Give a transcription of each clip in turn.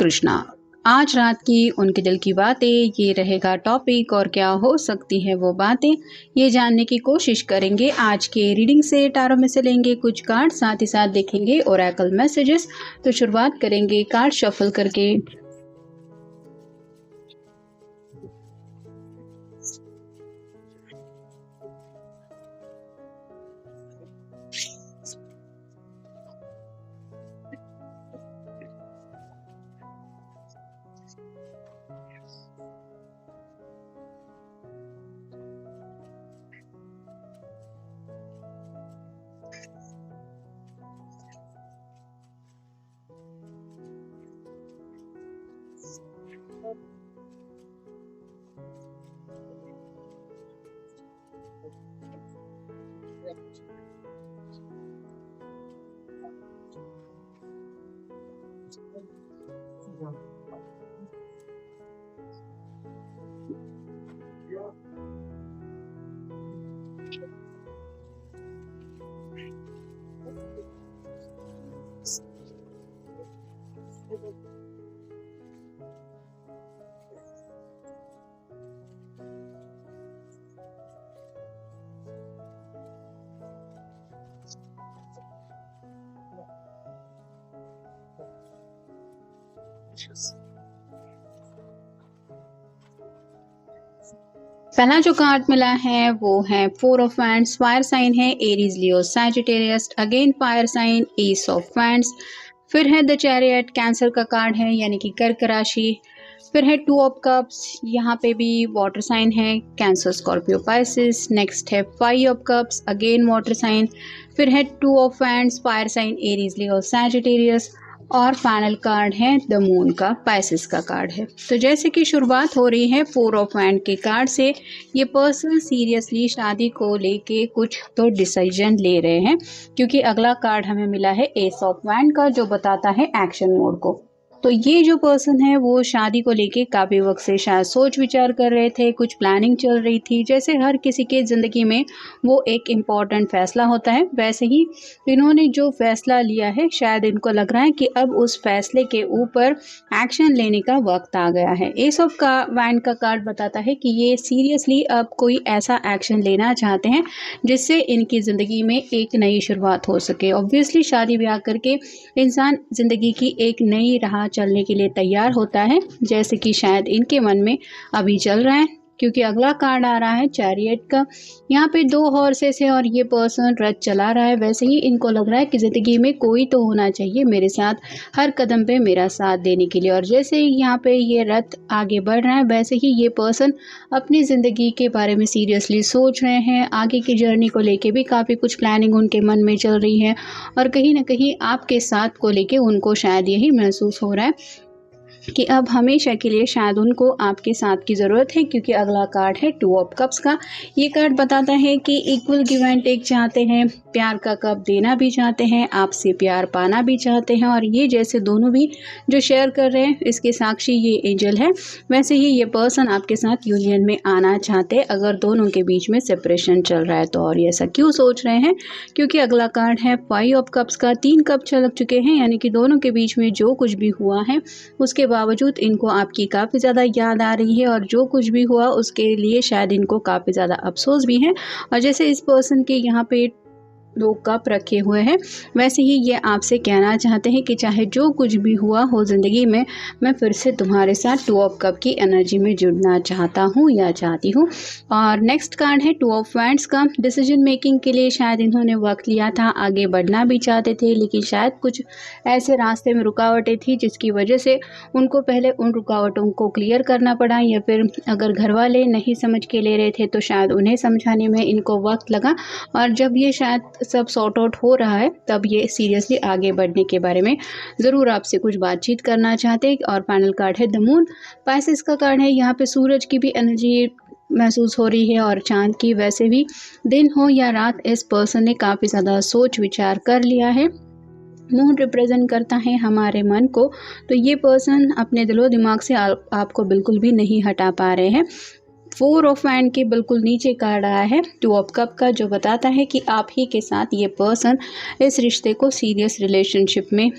कृष्णा। आज रात की उनके दिल की बातें, ये रहेगा टॉपिक और क्या हो सकती है वो बातें, ये जानने की कोशिश करेंगे। आज के रीडिंग से टारो में से लेंगे कुछ कार्ड, साथ ही साथ देखेंगे ओरेकल मैसेजेस। तो शुरुआत करेंगे कार्ड शफल करके। पहला जो कार्ड मिला है वो है 4 ऑफ वैंड्स। फायर साइन है Aries, Leo, Sagittarius. Again fire sign, ace of wands. फिर है द चैरियट, कैंसर का कार्ड है यानी कि कर्क राशि। फिर है 2 ऑफ कप्स, यहाँ पे भी वाटर साइन है, कैंसर, स्कॉर्पियो, पाइसिस। नेक्स्ट है 5 of cups, again water sign. फिर है 2 of wands, fire sign Aries, Leo, Sagittarius. और फाइनल कार्ड है द मून का, पाइसिस का कार्ड है। तो जैसे कि शुरुआत हो रही है 4 ऑफ वैंड के कार्ड से, ये पर्सन सीरियसली शादी को लेके कुछ तो डिसीजन ले रहे हैं, क्योंकि अगला कार्ड हमें मिला है एस ऑफ वैंड का, जो बताता है एक्शन मोड को। तो ये जो पर्सन है वो शादी को लेके काफ़ी वक्त से शायद सोच विचार कर रहे थे, कुछ प्लानिंग चल रही थी। जैसे हर किसी के ज़िंदगी में वो एक इम्पॉर्टेंट फैसला होता है, वैसे ही इन्होंने जो फैसला लिया है, शायद इनको लग रहा है कि अब उस फैसले के ऊपर एक्शन लेने का वक्त आ गया है। एस ऑफ का वैंड का कार्ड बताता है कि ये सीरियसली अब कोई ऐसा एक्शन लेना चाहते हैं जिससे इनकी ज़िंदगी में एक नई शुरुआत हो सके। ऑब्वियसली शादी ब्याह करके इंसान ज़िंदगी की एक नई राह चलने के लिए तैयार होता है, जैसे कि शायद इनके मन में अभी चल रहा है, क्योंकि अगला कार्ड आ रहा है चैरियट का। यहाँ पे 2 हॉर्सेस है और ये पर्सन रथ चला रहा है। वैसे ही इनको लग रहा है कि ज़िंदगी में कोई तो होना चाहिए मेरे साथ, हर कदम पे मेरा साथ देने के लिए। और जैसे ही यहाँ पे ये रथ आगे बढ़ रहा है, वैसे ही ये पर्सन अपनी ज़िंदगी के बारे में सीरियसली सोच रहे हैं। आगे की जर्नी को लेके भी काफ़ी कुछ प्लानिंग उनके मन में चल रही है, और कहीं ना कहीं आपके साथ को लेके उनको शायद यही महसूस हो रहा है कि अब हमेशा के लिए शायद उनको आपके साथ की ज़रूरत है, क्योंकि अगला कार्ड है 2 ऑफ कप्स का। ये कार्ड बताता है कि इक्वल गिव एंड टेक चाहते हैं, प्यार का कप देना भी चाहते हैं, आपसे प्यार पाना भी चाहते हैं। और ये जैसे दोनों भी जो शेयर कर रहे हैं, इसके साक्षी ये एंजल है। वैसे ही ये पर्सन आपके साथ यूनियन में आना चाहते हैं, अगर दोनों के बीच में सेपरेशन चल रहा है तो। और ये ऐसा क्यों सोच रहे हैं? क्योंकि अगला कार्ड है 5 ऑफ कप्स का। 3 कप छलक चुके हैं, यानी कि दोनों के बीच में जो कुछ भी हुआ है उसके बावजूद इनको आपकी काफ़ी ज़्यादा याद आ रही है, और जो कुछ भी हुआ उसके लिए शायद इनको काफ़ी ज़्यादा अफसोस भी है। और जैसे इस पर्सन के यहाँ पे 2 कप रखे हुए हैं, वैसे ही ये आपसे कहना चाहते हैं कि चाहे जो कुछ भी हुआ हो ज़िंदगी में, मैं फिर से तुम्हारे साथ 2 ऑफ कप की एनर्जी में जुड़ना चाहता हूँ या चाहती हूँ। और नेक्स्ट कार्ड है 2 ऑफ वैंड्स का। डिसीजन मेकिंग के लिए शायद इन्होंने वक्त लिया था, आगे बढ़ना भी चाहते थे, लेकिन शायद कुछ ऐसे रास्ते में रुकावटें थी जिसकी वजह से उनको पहले उन रुकावटों को क्लियर करना पड़ा, या फिर अगर घर वाले नहीं समझ के ले रहे थे तो शायद उन्हें समझाने में इनको वक्त लगा। और जब ये शायद सब सॉर्ट आउट हो रहा है, तब ये सीरियसली आगे बढ़ने के बारे में ज़रूर आपसे कुछ बातचीत करना चाहते हैं। और फाइनल कार्ड है द मून, पाइसेस का कार्ड है। यहाँ पे सूरज की भी एनर्जी महसूस हो रही है और चांद की। वैसे भी दिन हो या रात, इस पर्सन ने काफ़ी ज़्यादा सोच विचार कर लिया है। मून रिप्रेजेंट करता है हमारे मन को, तो ये पर्सन अपने दिलो दिमाग से आपको बिल्कुल भी नहीं हटा पा रहे हैं। 4 ऑफ हैंड के बिल्कुल नीचे कार्ड आया है 2 ऑफ कप का, जो बताता है कि आप ही के साथ ये पर्सन इस रिश्ते को सीरियस रिलेशनशिप में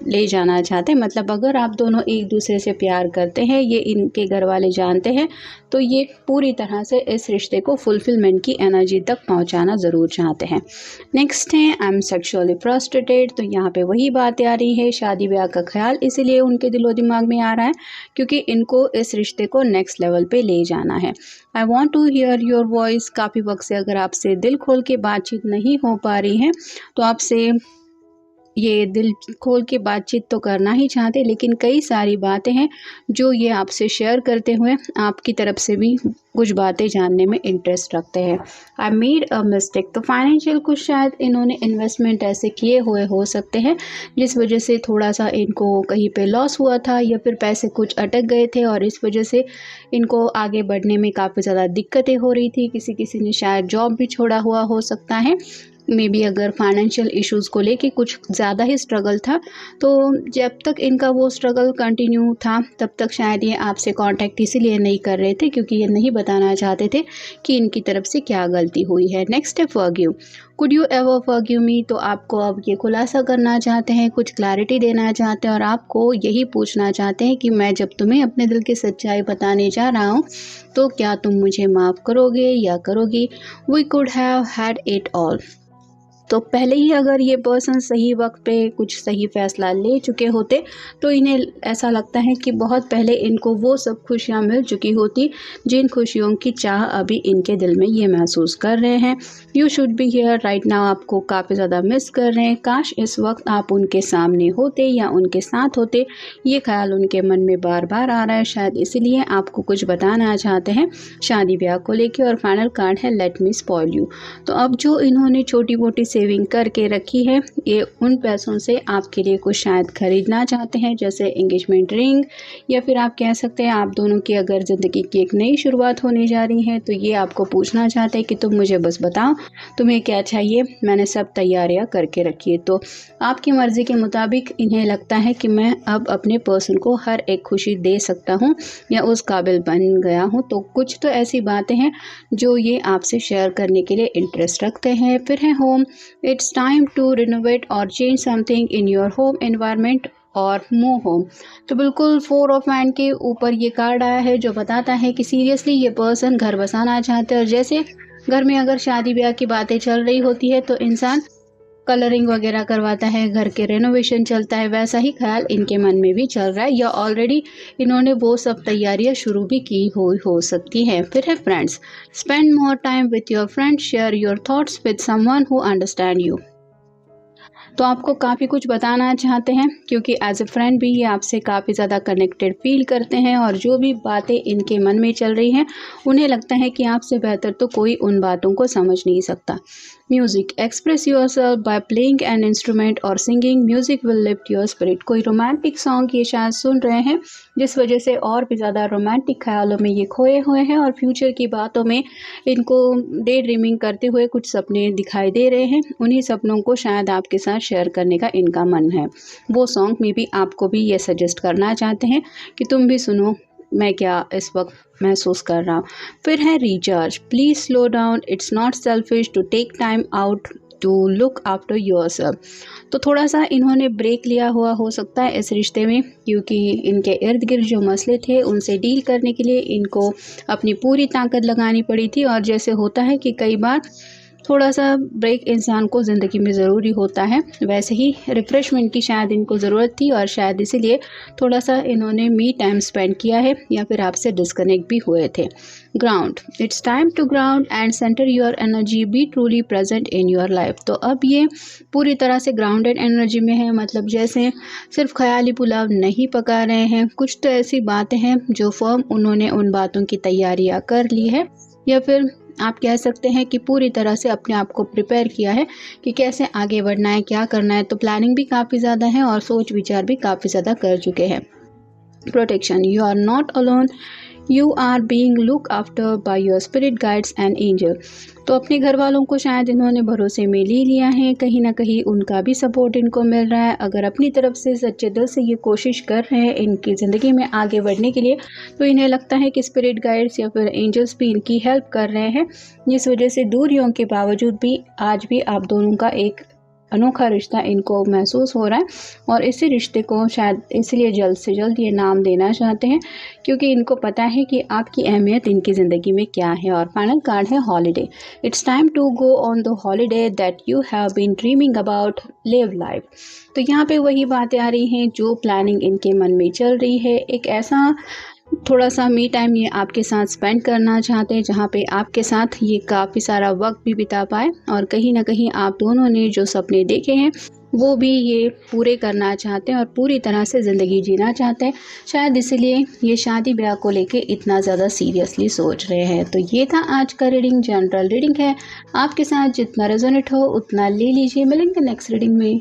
ले जाना चाहते हैं। मतलब अगर आप दोनों एक दूसरे से प्यार करते हैं, ये इनके घर वाले जानते हैं, तो ये पूरी तरह से इस रिश्ते को फुलफिलमेंट की एनर्जी तक पहुंचाना ज़रूर चाहते हैं। नेक्स्ट है आई एम सेक्सुअली फ्रस्ट्रेटेड। तो यहाँ पे वही बात आ रही है, शादी ब्याह का ख्याल इसीलिए उनके दिलो दिमाग में आ रहा है क्योंकि इनको इस रिश्ते को नेक्स्ट लेवल पे ले जाना है। I want to hear your voice. काफ़ी वक्त से अगर आपसे दिल खोल के बातचीत नहीं हो पा रही है तो आपसे ये दिल खोल के बातचीत तो करना ही चाहते, लेकिन कई सारी बातें हैं जो ये आपसे शेयर करते हुए आपकी तरफ से भी कुछ बातें जानने में इंटरेस्ट रखते हैं। I made a mistake. तो फाइनेंशियल कुछ शायद इन्होंने इन्वेस्टमेंट ऐसे किए हुए हो सकते हैं जिस वजह से थोड़ा सा इनको कहीं पे लॉस हुआ था या फिर पैसे कुछ अटक गए थे और इस वजह से इनको आगे बढ़ने में काफ़ी ज़्यादा दिक्कतें हो रही थी। किसी ने शायद जॉब भी छोड़ा हुआ हो सकता है। मे बी अगर फाइनेंशियल इश्यूज़ को लेके कुछ ज़्यादा ही स्ट्रगल था, तो जब तक इनका वो स्ट्रगल कंटिन्यू था तब तक शायद ये आपसे कांटेक्ट इसीलिए नहीं कर रहे थे क्योंकि ये नहीं बताना चाहते थे कि इनकी तरफ से क्या गलती हुई है। नेक्स्ट है forgive. Could you ever forgive me. तो आपको अब ये खुलासा करना चाहते हैं, कुछ क्लैरिटी देना चाहते हैं और आपको यही पूछना चाहते हैं कि मैं जब तुम्हें अपने दिल की सच्चाई बताने जा रहा हूँ तो क्या तुम मुझे माफ़ करोगे या करोगी। We could have had it all. तो पहले ही अगर ये पर्सन सही वक्त पे कुछ सही फैसला ले चुके होते तो इन्हें ऐसा लगता है कि बहुत पहले इनको वो सब खुशियाँ मिल चुकी होती जिन खुशियों की चाह अभी इनके दिल में ये महसूस कर रहे हैं। You should be here right now. आपको काफ़ी ज़्यादा मिस कर रहे हैं। काश इस वक्त आप उनके सामने होते या उनके साथ होते। ये ख्याल उनके मन में बार बार आ रहा है, शायद इसीलिए आपको कुछ बताना चाहते हैं शादी ब्याह को लेके। और फाइनल कार्ड है लेट मी स्पॉइल यू। तो अब जो इन्होंने छोटी मोटी सेविंग करके रखी है, ये उन पैसों से आपके लिए कुछ शायद खरीदना चाहते हैं, जैसे एंगेजमेंट रिंग, या फिर आप कह सकते हैं आप दोनों की अगर ज़िंदगी की एक नई शुरुआत होने जा रही है तो ये आपको पूछना चाहते हैं कि तुम मुझे बस बताओ तुम्हें क्या चाहिए, मैंने सब तैयारियां करके रखी है। तो आपकी मर्ज़ी के मुताबिक इन्हें लगता है कि मैं अब अपने पर्सन को हर एक खुशी दे सकता हूँ या उस काबिल बन गया हूँ। तो कुछ तो ऐसी बातें हैं जो ये आपसे शेयर करने के लिए इंटरेस्ट रखते हैं। फिर है home. It's time to renovate or change something in your home environment or move home. तो बिल्कुल 4 ऑफ हैंड के ऊपर ये कार्ड आया है जो बताता है कि सीरियसली ये पर्सन घर बसाना चाहते हैं। और जैसे घर में अगर शादी ब्याह की बातें चल रही होती है तो इंसान कलरिंग वगैरह करवाता है, घर के रेनोवेशन चलता है, वैसा ही ख्याल इनके मन में भी चल रहा है या ऑलरेडी इन्होंने वो सब तैयारियां शुरू भी की हो सकती हैं। फिर है friends. Spend more time with your friends, share your thoughts with someone who understand you. तो आपको काफ़ी कुछ बताना चाहते हैं क्योंकि एज ए फ्रेंड भी ये आपसे काफ़ी ज़्यादा कनेक्टेड फील करते हैं और जो भी बातें इनके मन में चल रही हैं उन्हें लगता है कि आपसे बेहतर तो कोई उन बातों को समझ नहीं सकता। Music. Express yourself by playing an instrument or singing. Music will lift your spirit. कोई रोमांटिक सॉन्ग ये शायद सुन रहे हैं जिस वजह से और भी ज़्यादा रोमांटिक ख्यालों में ये खोए हुए हैं और फ्यूचर की बातों में इनको डे ड्रीमिंग करते हुए कुछ सपने दिखाई दे रहे हैं। उन्हीं सपनों को शायद आपके साथ शेयर करने का इनका मन है। वो सॉन्ग में भी आपको भी ये सजेस्ट करना चाहते हैं कि तुम भी सुनो मैं क्या इस वक्त महसूस कर रहा हूँ। फिर है recharge. Please slow down, it's not selfish to take time out to look after yourself. तो थोड़ा सा इन्होंने ब्रेक लिया हुआ हो सकता है इस रिश्ते में क्योंकि इनके इर्द गिर्द जो मसले थे उनसे डील करने के लिए इनको अपनी पूरी ताकत लगानी पड़ी थी। और जैसे होता है कि कई बार थोड़ा सा ब्रेक इंसान को ज़िंदगी में ज़रूरी होता है, वैसे ही रिफ़्रेशमेंट की शायद इनको ज़रूरत थी और शायद इसीलिए थोड़ा सा इन्होंने मी टाइम स्पेंड किया है या फिर आपसे डिस्कनेक्ट भी हुए थे। Ground. It's time to ground and centre your energy, be truly present in your life. तो अब ये पूरी तरह से ग्राउंडेड एनर्जी में है, मतलब जैसे सिर्फ ख्याली पुलाव नहीं पका रहे हैं। कुछ तो ऐसी बातें हैं जो फर्म उन्होंने उन बातों की तैयारियाँ कर ली है या फिर आप कह सकते हैं कि पूरी तरह से अपने आप को प्रिपेयर किया है कि कैसे आगे बढ़ना है, क्या करना है। तो प्लानिंग भी काफ़ी ज़्यादा है और सोच विचार भी काफ़ी ज़्यादा कर चुके हैं। Protection. You are not alone you are being look after by your spirit guides and angel. तो अपने घर वालों को शायद इन्होंने भरोसे में ले लिया है, कहीं ना कहीं उनका भी सपोर्ट इनको मिल रहा है। अगर अपनी तरफ से सच्चे दिल से ये कोशिश कर रहे हैं इनकी ज़िंदगी में आगे बढ़ने के लिए, तो इन्हें लगता है कि स्पिरिट गाइड्स या फिर एंजल्स भी इनकी हेल्प कर रहे हैं। जिस वजह से दूरियों के बावजूद भी आज भी आप दोनों का एक अनोखा रिश्ता इनको महसूस हो रहा है, और इसी रिश्ते को शायद इसलिए जल्द से जल्द ये नाम देना चाहते हैं, क्योंकि इनको पता है कि आपकी अहमियत इनकी ज़िंदगी में क्या है। और फाइनल कार्ड है holiday. It's time to go on the holiday that you have been dreaming about, live life. तो यहाँ पे वही बातें आ रही हैं जो प्लानिंग इनके मन में चल रही है। एक ऐसा थोड़ा सा मी टाइम ये आपके साथ स्पेंड करना चाहते हैं, जहाँ पे आपके साथ ये काफ़ी सारा वक्त भी बिता पाए, और कहीं ना कहीं आप दोनों ने जो सपने देखे हैं वो भी ये पूरे करना चाहते हैं और पूरी तरह से ज़िंदगी जीना चाहते हैं। शायद इसलिए ये शादी ब्याह को लेके इतना ज़्यादा सीरियसली सोच रहे हैं। तो ये था आज का रीडिंग, जनरल रीडिंग है। आपके साथ जितना रेजोनेट हो उतना ले लीजिए। मिलेंगे नेक्स्ट रीडिंग में।